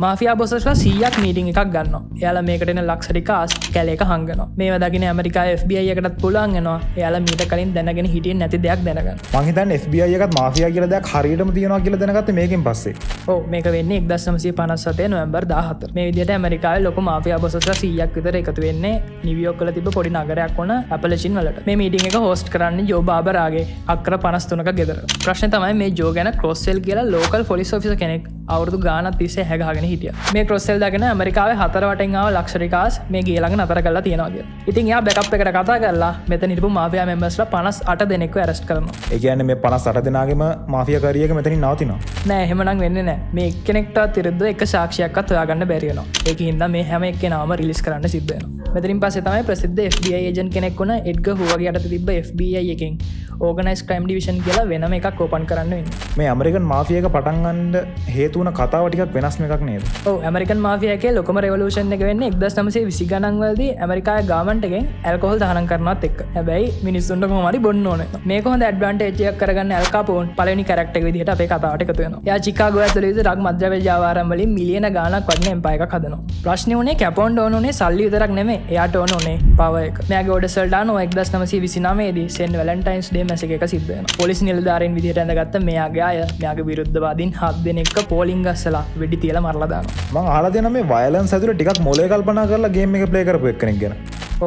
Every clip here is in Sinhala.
මාෆියා බොස්සස්ලා 100ක් මීටින් එකක් ගන්නවා. එයාලා මේකට එන ලක්ෂරි කාස් කැලේක හංගනවා. මේව දකින්න ඇමරිකාවේ FBI එකටත් පුළුවන් වෙනවා. එයාලා මීට කලින් දැනගෙන හිටියේ නැති දෙයක් දැනගන්න. මං හිතන්නේ FBI එකත් මාෆියා කියලා දෙයක් හරියටම තියෙනවා කියලා දැනගත්තේ මේකෙන් පස්සේ. ඔව් මේක වෙන්නේ 1957 නොවැම්බර් 14. මේ විදිහට ඇමරිකාවේ ලොකු මාෆියා බොස්සස්ලා 100ක් විතර එකතු වෙන්නේ නිව්යෝක් වල තිබ්බ පොඩි නගරයක් වුණ ඇපලචින් වලට. මේ මීටින් එක හෝස්ට් කරන්නේ ජෝ බාබරාගේ අක්කර 53ක ගෙදර. ප්‍රශ්නේ තමයි මේ ජෝ ගැන ක්‍රොස්සෙල් කියලා ලෝකල් පොලිස් ඔෆිසර් කෙනෙක් අවුරුදු ගානක් තිස්සේ හැගහගෙන හිටියා. මේ ක්‍රොස්සෙල් දාගෙන ඇමරිකාවේ 4 වටෙන් ආව ලක්ෂරි කාස් මේ ගේ ළඟ නතර කරලා තියනවා කියලා. ඉතින් එයා බෑකප් එකට කතා කරලා මෙතන හිටපු මාෆියා මෙම්බර්ස්ලා 58 දෙනෙක්ව ඇරස්ට් කරනවා. ඒ කියන්නේ මේ 58 දෙනාගේම මාෆියා කරිය එක මෙතනින් නවතිනවා. නෑ එහෙමනම් වෙන්නේ නෑ. මේ එක්කෙනෙක්ටවත් විරුද්ධව එක සාක්ෂියක්වත් හොයාගන්න බැරි වෙනවා. ඒකින්ද මේ හැම එක්කෙනාම රිලීස් කරන්න සිද්ධ වෙනවා. මෙතනින් පස්සේ තමයි ප්‍රසිද්ධ FBI ඒජන්ට් කෙනෙක් වුණ එඩ්ගර් හූවර්ගේ යටතේ තිබ්බ FBI එකෙන් ඕගනයිස් ක්‍රයිම් ඩිවිෂන් කියලා වෙනම එකක් ඕපන් කරන්න වෙන්නේ. මේ ඇමරිකන් මාෆියා එක පටන් ගන්න හේතු වුණ කතාව ටිකක් වෙනස් එකක් නේද? ඔව් ඇමරිකන් මාෆියා එකේ ලොකම රෙවොලූෂන් එක වෙන්නේ 1920 ගණන් වලදී ඇමරිකාවේ ගාවර්න්මන්ට් එකෙන් ඇල්කොහොල් දහනම් කරනවත් එක්ක. හැබැයි මිනිස්සුන්ට කොහොම හරි බොන්න ඕනේ. මේක හොඳ ඇඩ්වාන්ටේජ් එකක් කරගන්න ඇල් කාපෝන් පළවෙනි කැරක්ටර් එක විදිහට අපේ කතාවට එකතු වෙනවා. එයා චිකාගෝ ඇතුළේ විතර රක් මද්ද්‍රව්‍ය ජාවාරම් වලින් මිලියන ගාණක් වටින එම්පයර් එකක් හදනවා. ප්‍රශ්නේ උනේ කැපෝන්ට ඕන උනේ සල්ලි විතරක් නෙමෙයි. එයාට ඕන උනේ පවර් එක. මෙයාගේ ඕඩර්ස් වලට අනුව 1929 දී සෙන්ට් වැලන්ටයින්ස් ඩේ මැසේජ් එක සිද්ධ වෙනවා. පොලිස් නිලධාරීන් විදිහට ඇඳගත්ත මෙයාගේ අය මෙයාගේ විරුද්ධවාදීන් 7 දෙනෙක්ව පෝලිං ගස්සලා වෙඩි තියලා මරලා දානවා. මං අහලා තියෙනවා මේ වයලන්ස් ඇතුළේ ටිකක් මොලේ කල්පනා කරලා ගේම් එක ප්ලේ කරපු එක්කෙනෙක් ගැන.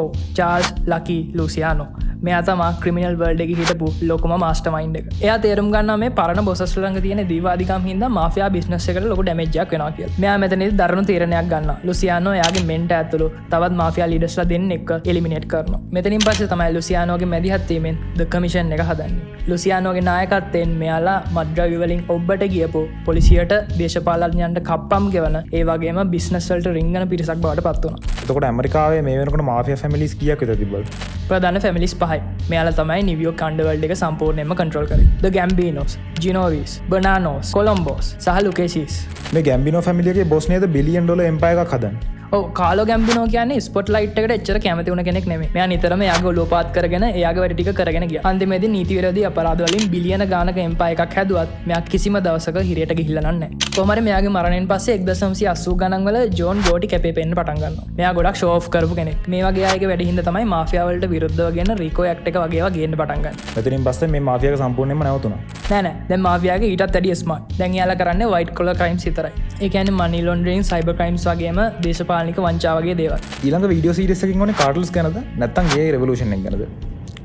ඔව් චාල්ස් ලකි ලූසියානෝ. මෙයා තමා ක්‍රිමිනල් වර්ල්ඩ් එකේ හිටපු ලොකුම මාස්ටර්මයින්ඩ් එක. එයා තේරුම් ගන්නවා මේ පරණ බොසස් ළඟ තියෙන දීවාදිකම් හින්දා මාෆියා බිස්නස් එකට ලොකු ඩැමේජ් එකක් වෙනවා කියලා. මෙයා මෙතනදී දරුණු තීරණයක් ගන්නවා. ලුසියානෝ එයාගේ මෙන්ට ඇතුළු තවත් මාෆියා ලීඩර්ස්ලා දෙන්නෙක්ව එලිමිනේට් කරනවා. මෙතනින් පස්සේ තමයි ලුසියානෝගේ මැදිහත් වීමෙන් ද කමිෂන් එක හදන්නේ. ලුසියානෝගේ නායකත්වයෙන් මෙයාලා මද්ද්‍රව්‍ය වලින් ඔබ්බට ගියපු පොලිසියට දේශපාලඥයන්ට කප්පම් ගෙවන ඒ වගේම බිස්නස් වලට රිංගන පිරිසක් බවට පත් වුණා. එතකොට ඇමරිකාවේ මේ වෙනකොට මාෆියා ෆැමිලිස් කීයක් විතර තිබ්බද? ප්‍රධාන ෆැමිලිස් 5යි. මෙයාලා තමයි නිව්යෝක් අන්ඩර්වර්ල්ඩ් එක සම්පූර්ණයෙන්ම කන්ට්‍රෝල් කරේ. ද ගැම්බිනෝස්, ජිනෝවිස්, බර්නානෝස්, කොලොම්බෝස් සහ ලුකේසිස්. මේ ගැම්බිනෝ ෆැමිලි එකේ බොස් නේද බිලියන් ඩොලර් එම්පයර් එකක් හදන්නේ. ඔව් කාලෝ ගැම්බිනෝ කියන්නේ ස්පොට් ලයිට් එකට එච්චර කැමති වුණ කෙනෙක් නෙමෙයි. මෙයා නිතරම එයාගේ ඔළුව පාත් කරගෙන එයාගේ වැඩ ටික කරගෙන ගියා. අන්තිමේදී නීති විරෝධී අපරාධ වලින් බිලියන ගානක එම්පයර් එකක් හැදුවත් මෙයා කිසිම දවසක හිරයට ගිහිල්ලා නැහැ. කොහොම හරි මෙයාගේ මරණයෙන් පස්සේ 1980 ගණන් වල ජෝන් ගෝටි කැපේ පෙන්න පටන් ගන්නවා. මෙයා ගොඩක් ෂෝ ඔෆ් කරපු කෙනෙක්. මේ වගේ අයගේ වැඩ හින්දා තමයි මාෆියා වලට විරුද්ධව ගෙන රීකෝ ඇක්ට් එක වගේ ඒවා ගේන්න පටන් ගන්නේ. මෙතනින් පස්සේ මේ මාෆියාක සම්පූර්ණයෙන්ම නැවතුණා. නෑ දැන් මාෆියාගේ ඊටත් වැඩිය ස්මාර්ට්. දැන් එයාලා කරන්නේ වයිට් කොලර් ක්‍රයිම්ස් විතරයි. ඒ කියන්නේ මනි ලොන්ඩරින්, සයිබර් ක්‍රයිම්ස් වගේම දේශපාලනික වංචාව වගේ දේවල්. ඊළඟ වීඩියෝ සීරීස් එකකින් ඕනේ කාටල්ස් ගැනද නැත්නම් ගේ රෙවොලූෂන් එක ගැනද?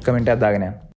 කමෙන්ට් එකක් දාගෙන යන්න.